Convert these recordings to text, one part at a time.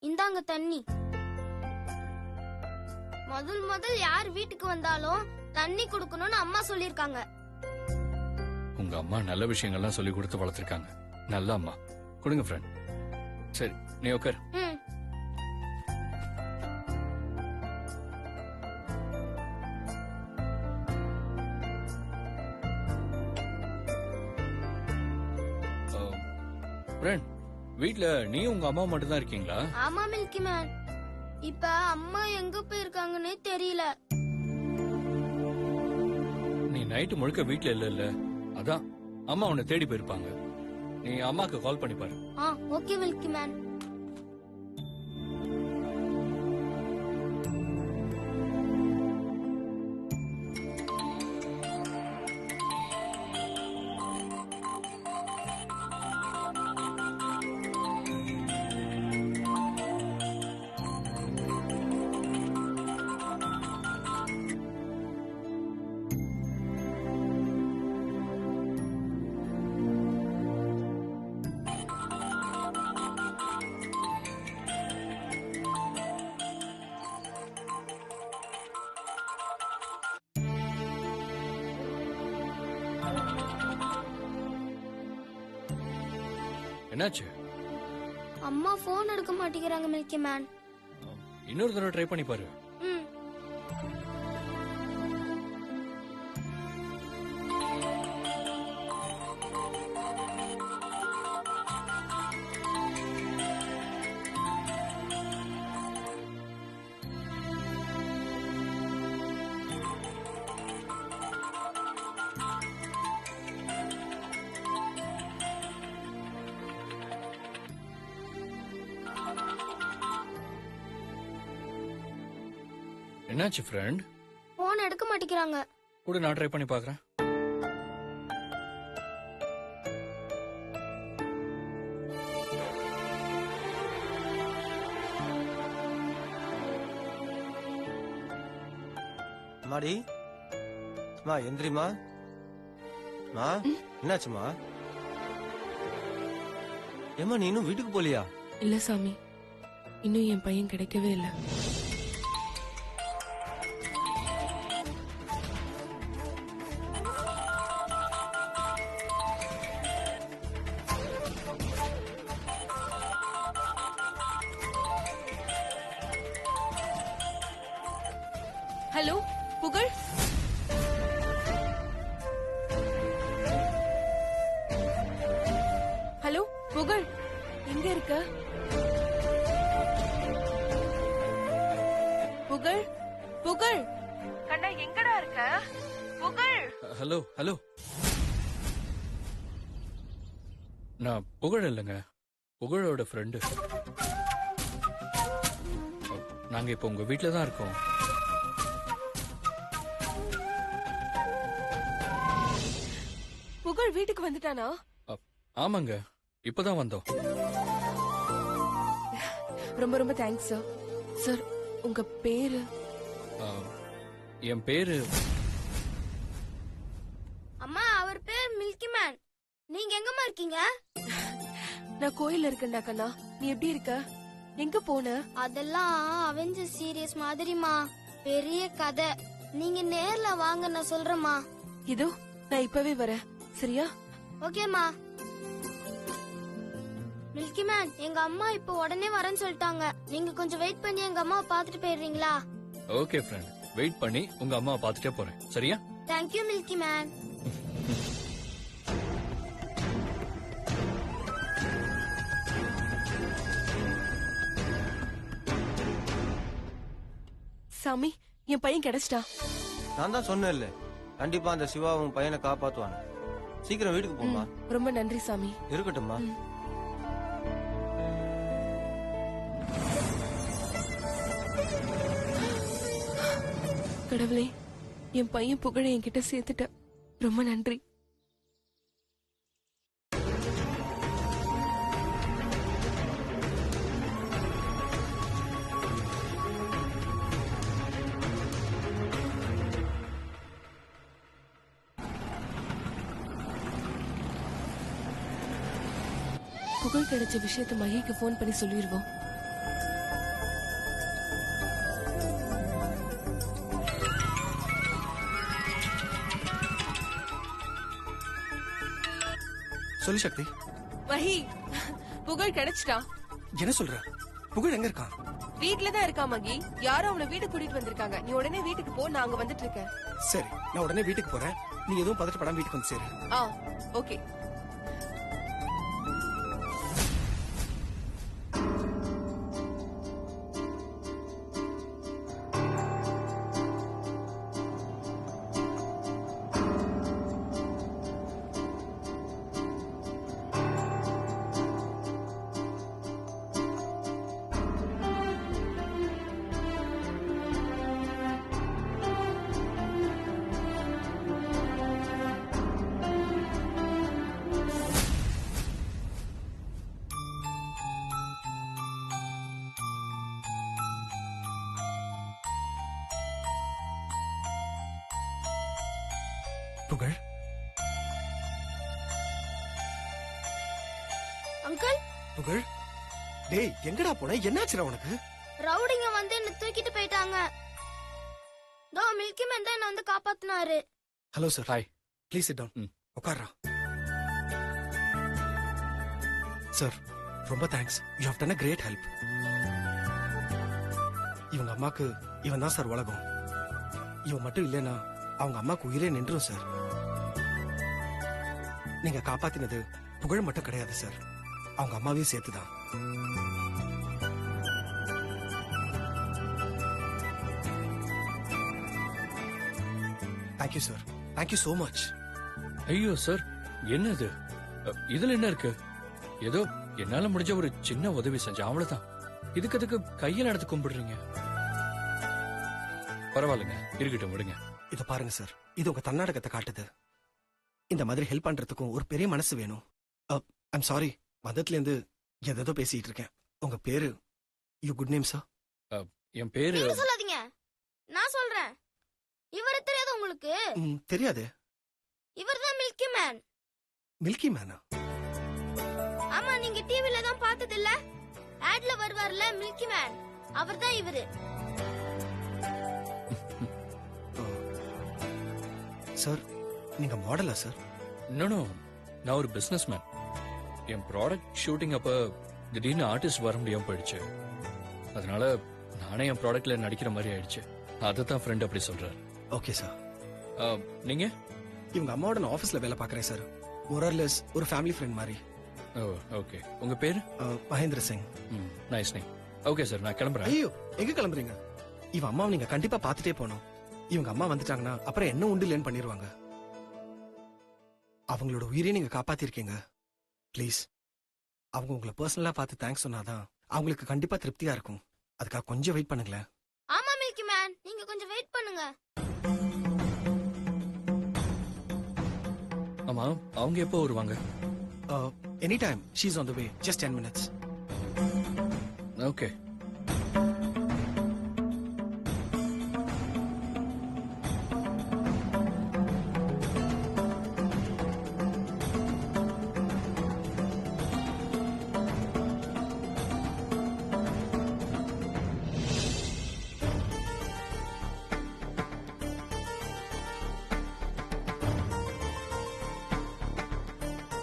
இந்தாங்க தண்ணி. முதல் யார் வீட்டுக்கு வந்தாலும் தண்ணி குடுக்கணும்னு அம்மா சொல்லிருக்காங்க. உங்க அம்மா நல்ல விஷயங்கள்லாம் சொல்லி கொடுத்து வளர்த்திருக்காங்க. நல்ல அம்மா. கொடுங்க ஃப்ரெண்ட். சரி, நீ உட்கார். ஃப்ரெண்ட், வீட்ல நீ உங்க அம்மா மட்டும் தான் இருக்கீங்களா? ஆமா மில்கி மேன். இப்ப அம்மா எங்க போயிருக்காங்கன்னே தெரியல. நீ நைட்டு முழுக்க வீட்ல இல்ல, அதான் அம்மா உன்னை தேடி போயிருப்பாங்க. நீ அம்மாக்கு கால் பண்ணி பாரு. Okay milky man. என்னாச்சு? அம்மா போன் எடுக்க மாட்டேங்கிறாங்க மில்கி மேன். இன்னொரு தடவை ட்ரை பண்ணி பாரு. என்னாச்சு ஃப்ரெண்ட்? போன் எடுக்க மாட்டேங்கிறாங்க. கூட நான் ட்ரை பண்ணி பார்க்கறேன். மாடி மா எந்திரிமா. மா என்னாச்சுமா? ஏமா நீ இன்னும் வீட்டுக்கு போலியா? இல்ல சாமி, இன்னும் என் பையன் கிடைக்கவே இல்லை. ஹலோ புகழ், ஹலோ புகழ், எங்க இருக்க? புகழ், புகழ், கண்ணா எங்கடா இருக்க? புகழ். ஹலோ ஹலோ, நான் புகழ் இல்லைங்க, புகழோட ஃப்ரெண்டு. நாங்க இப்போ உங்க வீட்டில தான் இருக்கோம். புகழ் வீட்டுக்கு வந்துட்டானா? ஆமாங்க, இப்பதான் வந்தோம். ரொம்ப ரொம்ப தேங்க்ஸ் சார். சார் உங்க பேரு? என் பேரு அம்மா, அவர் பேர் மில்கி மேன். நீங்க எங்கம்மா இருக்கீங்க? நான் கோயில்ல இருக்கேன்டா கண்ணா. நீ எப்படி இருக்க? எங்க போன? அதெல்லாம் அவெஞ்சர் சீரியஸ் மாதிரிமா, பெரிய கதை. நீங்க நேர்ல வாங்க, நான் சொல்றேம்மா. இதோ நான் இப்பவே வரேன், சரியா? ஓகேம்மா. மில்கி மேன், எங்க அம்மா இப்ப உடனே வரேன்னு சொல்லிட்டாங்க. நீங்க கொஞ்சம் வெயிட் பண்ணி எங்க அம்மாவை பாத்துட்டு போயிடுறீங்களா? ஓகே ஃப்ரெண்ட், வெயிட் பண்ணி உங்க அம்மாவை பாத்துட்டே போறேன், சரியா? Thank you milky man. சாமி, என் பையன் கிடைச்சிட்டா. நான் தான் சொன்னேன்ல, கண்டிப்பா அந்த சிவா உன் பையனை காப்பாத்துவான். சீக்கிரம் வீட்டுக்கு போமா. ரொம்ப நன்றி சாமி. இருக்கட்டும்மா. கடவுளே, என் பையன் புகழை என்கிட்ட சேர்த்துட்ட. ரொம்ப நன்றி. புகழ் கிடைச்ச விஷயத்த மகிக்கு ஃபோன் பண்ணி சொல்லிடுவோம். சொல்லு சக்தி. மஹி, புகழ் கிடைச்சிட்டா. என்ன சொல்ற? புகழ் எங்க இருக்கான்? வீட்ல தான் இருக்கா மகி. யாரோ அவனை வீட்டுக்கு கூட்டிட்டு வந்திருக்காங்க. நீ உடனே வீட்டுக்கு போ, நான் அங்க வந்துட்டு இருக்கேன். சரி, நான் உடனே வீட்டுக்கு போறேன். நீ எதுவும் பதட்டப்படாம வீட்டுக்கு வந்து சேரு. ஓகே. புகழ், அங்கிள், புகழ், டேய் எங்கடா போன? என்னாச்சுடா உனக்கு? ரவுடிங்க வந்து என்ன தூக்கிட்டு போயிட்டாங்க. தோ மில்கி மேன் தான் என்ன வந்து காப்பாத்தினாரு. Hello sir. Hi. Please sit down. உட்கார்றா. சார், ரொம்ப thanks. You have done a great help. இவங்க அம்மாக்கு இவன் தான் சார் உலகம். இவன் மட்டும் இல்லைன்னா அவங்க அம்மாக்கு உயிரே நின்றும் சார். நீங்க காப்பாத்தினது புகழ் மட்டும் கிடையாது சார், அவங்க அம்மாவையும் சேர்த்துதான். Thank you sir. Thank you so much. ஐயோ சார், என்னது? இதுல என்ன இருக்கு? ஏதோ என்னால முடிஞ்ச ஒரு சின்ன உதவி செஞ்சேன், அவ்வளவுதான். இதுக்கு கையில எடுத்து கும்பிடுறீங்க. பரவாயில்லைங்க, இருக்கட்டும், விடுங்க. இத பாருங்க சார், இது உங்க தன்னடக்கத்தை காட்டுது. இந்த மாதிரி ஹெல்ப் பண்றதுக்கும் ஒரு பெரிய மனசு வேணும். ஐம் சாரி, மதத்துல இருந்து எதோ பேசிட்டு இருக்கேன். உங்க பேரு? You good name sir. என் பேரு நீங்க சொல்லாதீங்க, நான் சொல்றேன். இவரை தெரியாது உங்களுக்கு? தெரியாது. இவர்தான் மில்கி மேன். மில்கி மேனா? ஆமா, நீங்க டிவில தான் பார்த்தது இல்ல? ஆட்ல வருவார்ல மில்கி மேன், அவர்தான் இவரு. சார், நீங்க மாடலா சார்? நோ, நான் ஒரு பிசினஸ் மேன். என் ப்ராடக்ட் ஷூட்டிங் அப்ப திடீர்னு ஆர்டிஸ்ட் வர முடியாம போயிடுச்சு. அதனால நானே என் ப்ராடக்ட்ல நடிக்கிற மாதிரி ஆயிடுச்சு. அதான் ஃப்ரெண்ட் அப்படி சொல்றாரு. Okay sir. நீங்க? இவங்க அம்மாவோட நான் ஆபீஸ்ல வேலை பாக்குறேன் சார். மொரர்லெஸ் ஒரு ஃபேமிலி ஃப்ரெண்ட் மாதிரி. ஓகே. உங்க பேரு? Mahendra Singh. Nice name. Okay sir, நான் கிளம்புறேன். ஐயோ, எங்க கிளம்புறீங்க? இவ அம்மாவை நீங்க கண்டிப்பா பாத்துட்டே போகணும். இவங்க அம்மா வந்துட்டாங்கன்னா அப்புறம் என்ன உண்டு இல்லைன்னு பண்ணிடுவாங்க. அவங்களோட உயிரை நீங்க காப்பாத்திருக்கீங்க. ப்ளீஸ், அவங்க உங்களை பர்சனலா பார்த்து தேங்க்ஸ் சொன்னாதான் அவங்களுக்கு கண்டிப்பா திருப்தியா இருக்கும். அதுக்காக கொஞ்சம் வெயிட் பண்ணுங்களேன். ஆமா மில்கி மேன், நீங்க கொஞ்சம் வெயிட் பண்ணுங்க. ஆமா, அவங்க எப்போ வருவாங்க? Any time. She is on the way. Just 10 minutes. Okay.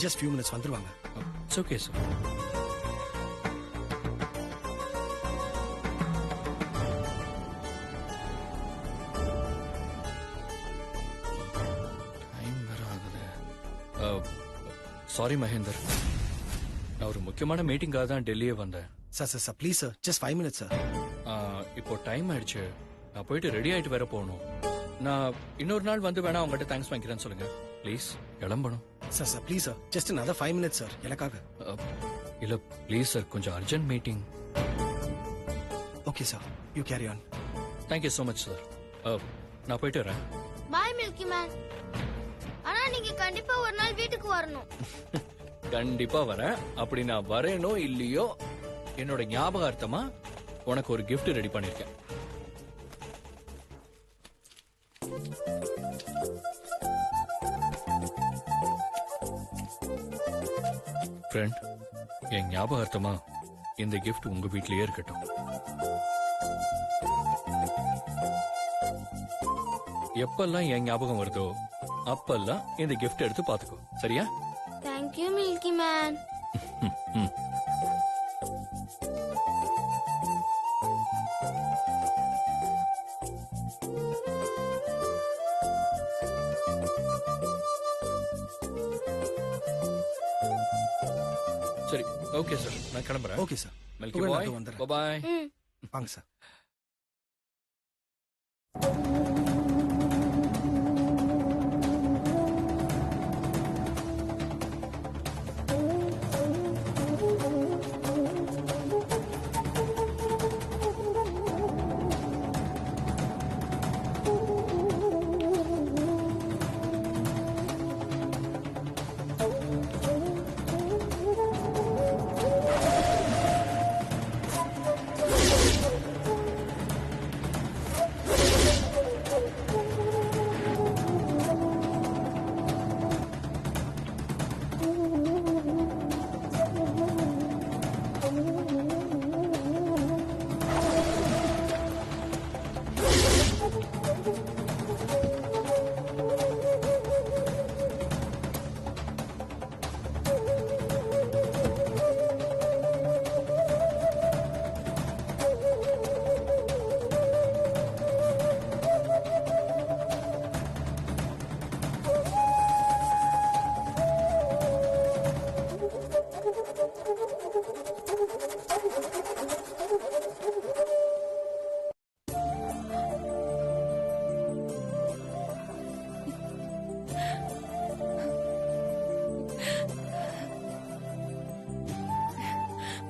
Just few minutes வந்துருவாங்க. It's okay sir. டைம் வேற ஆகுது. சாரி மகேந்தர், நான் ஒரு முக்கியமான மீட்டிங்காக தான் டெல்லியே வந்தேன். Sir please sir, just 5 minutes sir. இப்போ டைம் ஆயிடுச்சு, நான் போயிட்டு ரெடி ஆயிட்டு வேற போகணும். நான் இன்னொரு நாள் வந்து வேணா அவங்ககிட்ட தேங்க்ஸ் வாங்கிக்கிறேன்னு சொல்லுங்க ப்ளீஸ். கிளம்பணும். Sir please sir, just another 5 minutes sir, எனக்காக. இல்ல ப்ளீஸ் சார், கொஞ்சம் urgent meeting. Okay sir, you carry on. Thank you so much sir. நான் போயிட்டு வரேன். பாய் மில்கி மேன். ஆனா நீங்க கண்டிப்பா ஒரு நாள் வீட்டுக்கு வரணும். கண்டிப்பா வரேன். அப்படி நான் வரேனோ இல்லையோ, என்னோட ஞாபகார்த்தமா உனக்கு ஒரு gift ரெடி பண்ணிருக்கேன். ஃப்ரெண்ட், என் ஞாபகார்த்தமா இந்த gift உங்க வீட்லயே இருக்கட்டும். எப்பெல்லாம் என் ஞாபகம் வருதோ அப்பெல்லாம் இந்த gift எடுத்து பாத்துக்கோ, சரியா? Thank you milky man. ம். சரி, ஓகே சார், நான் கிளம்புறேன். Okay sir. மில்கி புகழ், பாய், நான் வந்துடுறேன். பாய். ம். வாங்க சார்.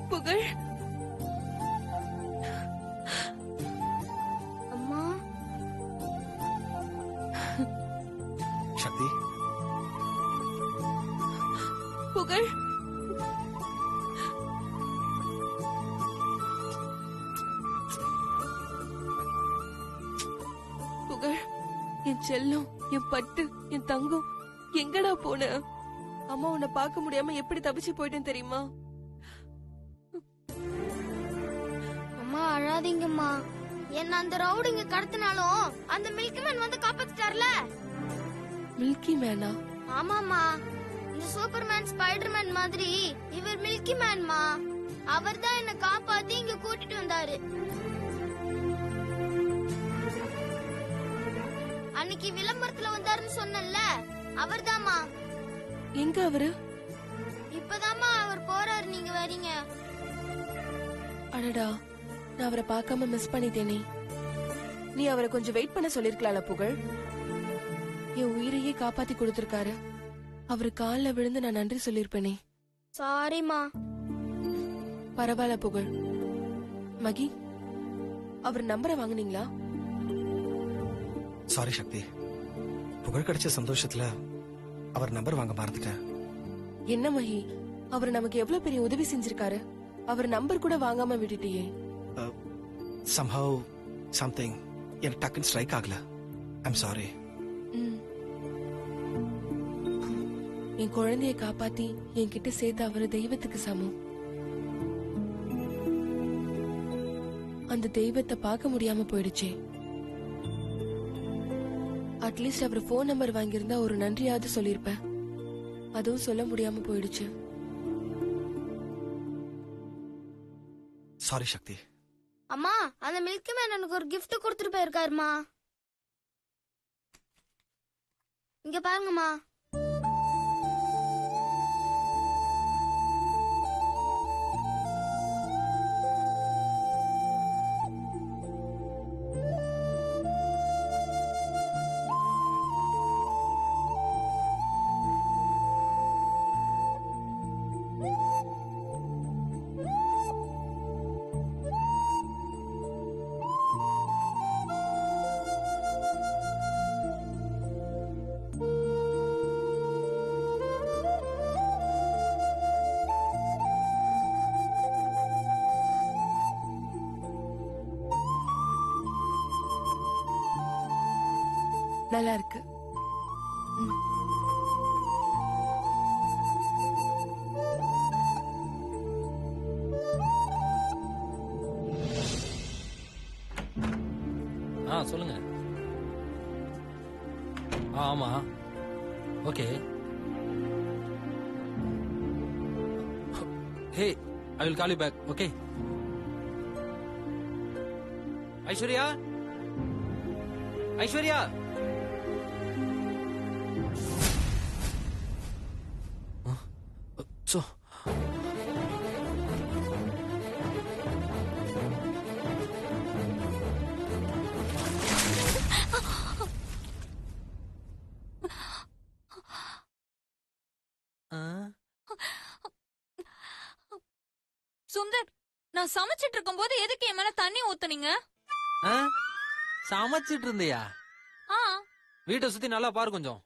புகழ், அம்மா, சக்தி, புகழ். புகழ், என் செல்லம், என் பட்டு, என் தங்கம், எங்கடா போன? அம்மா உன்னை பார்க்க முடியாம எப்படி தப்பிச்சு போயிட்டேன் தெரியுமா? அம்மா அழாதீங்கம்மா. என்ன அந்த ரவுடிங்க கடத்தினாலும் அந்த மில்கி மேன் வந்து காப்பாத்திட்டார்ல. மில்கி மேனா? ஆமாமா, இந்த சூப்பர்மேன் ஸ்பைடர்மேன் மாதிரி இவர் மில்கி மேன்மா. அவர் தான் என்ன காப்பாத்தி இங்க கூட்டிட்டு வந்தாரு. அன்னைக்கு விளம்பரத்துல வந்தாருன்னு சொன்னேன்ல, அவர்தாம்மா. எங்க அவரு? இப்பதாம்மா அவர் போறாரு, நீங்க வரீங்க. அடடா, நான் அவரை பார்க்காம மிஸ் பண்ணிட்டேனே. நீ அவரை கொஞ்சம் வெயிட் பண்ண சொல்லிருக்கலாம்ல புகழ். என் உயிரையே காப்பாத்தி கொடுத்திருக்காரு. அவரு கால்ல விழுந்து நான் நன்றி சொல்லிருப்பேனே. சாரிமா. பரவாயில்ல புகழ். மகி, அவர் நம்பரை வாங்குனீங்களா? சாரி சக்தி. புகழ் கிடைச்ச சந்தோஷத்துல அவர் நம்பர் வாங்க மறந்துட்டேன். என்ன மகி, அவர் நமக்கு எவ்வளவு பெரிய உதவி செஞ்சிருக்காரு. அவர் நம்பர் கூட வாங்காம விட்டுட்டியே. somehow something எனக்கு டக்குன்னு ஸ்ட்ரைக் ஆகல. I'm sorry. ம். என் குழந்தைய காப்பாத்தி என்கிட்ட சேர்த்து அவரு தெய்வத்துக்கு சமம். அந்த தெய்வத்தை பார்க்க முடியாம போயிடுச்சே. அட்லீஸ்ட் அவர் போன் நம்பர் வாங்கியிருந்தா ஒரு நன்றியாவது சொல்லிருப்பேன். அதுவும் சொல்ல முடியாம போயிடுச்சு. சாரி சக்தி. அம்மா, அந்த மில்கி மேன் எனக்கு ஒரு gift கொடுத்துட்டு போயிருக்காருமா. இங்க பாருங்கம்மா. நல்லா இருக்கு. ஆமா. Okay. Hey, I will call you back. Okay. Aishwarya, Aishwarya. So Sundar, நான் சமைச்சிட்டு இருக்கும் போது எதுக்கு என் மேல தண்ணி ஊத்துனீங்க? சமைச்சிட்டு இருந்தியா? ஆ, வீட்டை சுத்தி நல்லா பாரு கொஞ்சம்.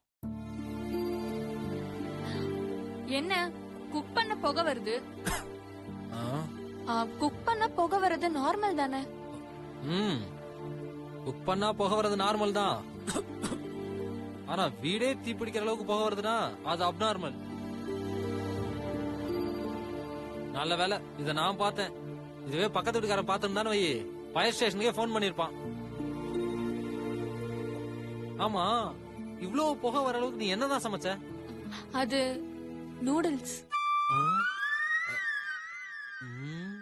என்ன குக் பண்ண புகை வருது? ஆ, குக் பண்ண புகை வர்றது நார்மல் தானே? ம். குக் பண்ணா புகை வர்றது நார்மல் தான். ஆனா வீடே தீப்பிடிக்கிற அளவுக்கு புகை வருதுன்னா அது அப்நார்மல். நல்ல வேலை இத நான் பார்த்தேன். இதுவே பக்கத்து வீட்டுக்காரன் பார்த்திருந்தானே வை, ஃபயர் ஸ்டேஷனுக்கே போன் பண்ணிருப்பான். ஆமா, இவ்ளோ புகை வர அளவுக்கு நீ என்னதான் சமைச்ச? அது நூடுல்ஸ். ஆ? ம்.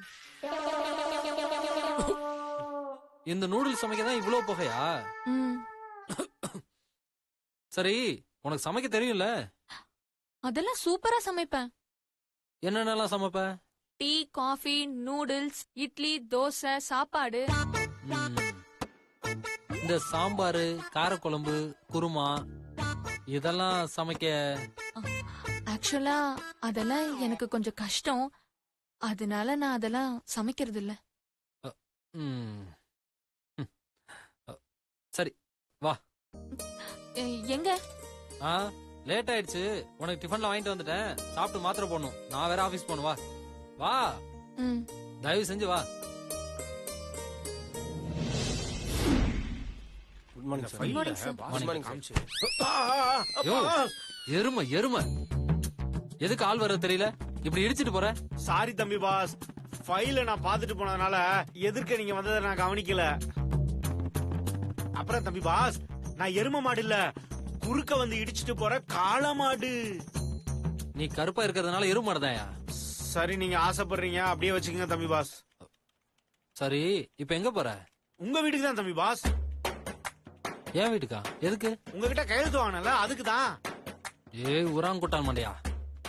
இந்த நூடுல்ஸ் சமைக்க தான் இவ்ளோ புகையா? ம், சரி, உனக்கு சமைக்க தெரியும்ல? அதெல்லாம் சூப்பரா சமைப்பேன். என்னென்னலாம் சமைப்ப? Tea, coffee, noodles, idli, dosa, சாப்பாடு. ம். இந்த சாம்பாரு, காரக்குழம்பு, குருமா இதெல்லாம் சமைக்க ஆக்சுவலா அதெல்லாம் எனக்கு கொஞ்சம் கஷ்டம். அதனால நான் அதெல்லாம் சமைக்கிறது இல்ல. ம். ம். சரி, வா. எங்க? ஆ, லேட் ஆயிடுச்சு. உனக்கு டிஃபன்ல வாங்கிட்டு வந்துட்டேன். சாப்பிட்டு மாத்திரை போடணும். நான் வேற ஆபீஸ் போகணும். வா வா, ம், தயவு செஞ்சு வா. Good morning sir. Good morning, sir. Good morning sir. Yo, எருமை எருமை. எதுக்கு ஆள் வர தெரியல? இப்படி இடிச்சிட்டு போற? சாரி தம்பி பாஸ், ஃபைல நான் பாத்துட்டு போனதுனால எதிர்க்க நீங்க வந்ததை நான் கவனிக்கல. அப்புறம் தம்பி பாஸ், நான் எரும மாடு இல்ல, குறுக்க வந்து இடிச்சிட்டு போற காள மாடு. நீ கருப்பா இருக்கிறதுனால எருமை மாடுதாயா? சரி, நீங்க ஆசைப்படுறீங்க, அப்படியே வச்சுக்கோங்க தம்பி பாஸ். சரி, இப்ப எங்க போற? உங்க வீட்டுக்கு தான் தம்பி பாஸ். என் வீட்டுக்கா? எதுக்கு? உங்ககிட்ட கையெழுத்து வாங்கினல, அதுக்கு தான். ஏய் உராங்குட்டான் மண்டையா,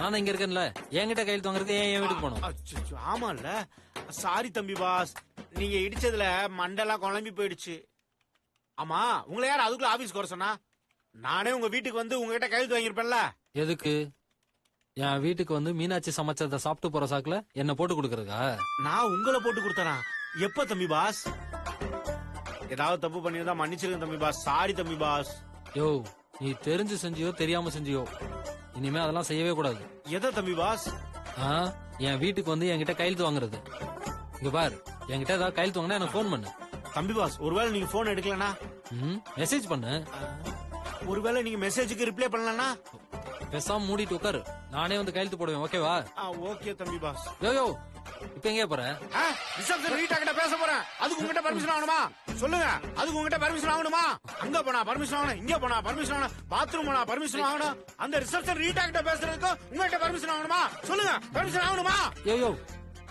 நான் இங்க இருக்கேன்ல, என்கிட்ட கையெழுத்து வாங்குறதுக்கு ஏன் என் வீட்டுக்கு போகணும்? ஆமால, சாரி தம்பி பாஸ், நீங்க இடிச்சதுல மண்டெல்லாம் குழம்பி போயிடுச்சு. ஆமா, உங்களை யார் அதுக்குள்ள ஆபீஸ்க்கு வர சொன்னா? நானே உங்க வீட்டுக்கு வந்து உங்ககிட்ட கையெழுத்து வாங்கியிருப்பேன்ல. எதுக்கு? என் வீட்டுக்கு வந்து மீனாட்சி சமைச்சத சாப்பிட்டு போற சாக்குல என்ன போட்டு கொடுக்கறதா? நான் உங்களை போட்டு கொடுத்தனா? எப்ப தம்பி பாஸ்? ஏதாவது தப்பு பண்ணிருந்தா மன்னிச்சிருங்க தம்பி பாஸ். சாரி தம்பி பாஸ். யோ, நீ தெரிஞ்சு செஞ்சியோ தெரியாம செஞ்சியோ, இனிமே அதெல்லாம் செய்யவே கூடாது. எதை தம்பி பாஸ்? ஆ, என் வீட்டுக்கு வந்து என்கிட்ட கையெழுத்து வாங்குறது. இங்க பார், என்கிட்ட ஏதாவது கையெழுத்து வாங்கினா எனக்கு போன் பண்ணு. தம்பி பாஸ், ஒருவேளை நீங்க போன் எடுக்கலனா? மெசேஜ் பண்ணு. ஒருவேளை நீங்க மெசேஜுக்கு ரிப்ளை பண்ணலனா? பேசாம மூடிட்டு உட்காரு, நானே வந்து கையெழுத்து போடுவேன். ஓகேவா? ஓகே தம்பி பாஸ். யோ யோ, இப்ப எங்க போற? ரிசப்ஷன் ரீட்டா கிட்ட பேச போறேன். அதுக்கு உங்ககிட்ட பர்மிஷன் ஆகணுமா? சொல்லுங்க, அதுக்கு உங்ககிட்ட பர்மிஷன் ஆகணுமா? அங்க போனா பர்மிஷன் ஆகணும், இங்க போனா பர்மிஷன் ஆகணும், பாத்ரூம் போனா பர்மிஷன் ஆகணும். அந்த ரிசப்ஷன் ரீட்டா கிட்ட பேசுறதுக்கு உங்ககிட்ட பர்மிஷன் ஆகணுமா? சொல்லுங்க, பர்மிஷன் ஆகணுமா? யோ யோ,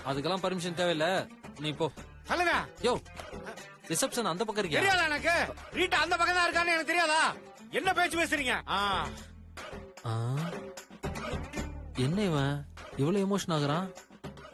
அதுக்கெல்லாம் பர்மிஷன் தேவையில்ல, நீ போ. சொல்லுங்க. யோ, ரிசப்ஷன் அந்த பக்கம் இருக்கியா? தெரியாதா எனக்கு? ரீட்டா அந்த பக்கம் தான் இருக்கான்னு எனக்கு தெரியாதா? என்ன பேச்சு பேசுறீங்க? என்ன இவன் இவ்வளவு எமோஷன் ஆகுறான்?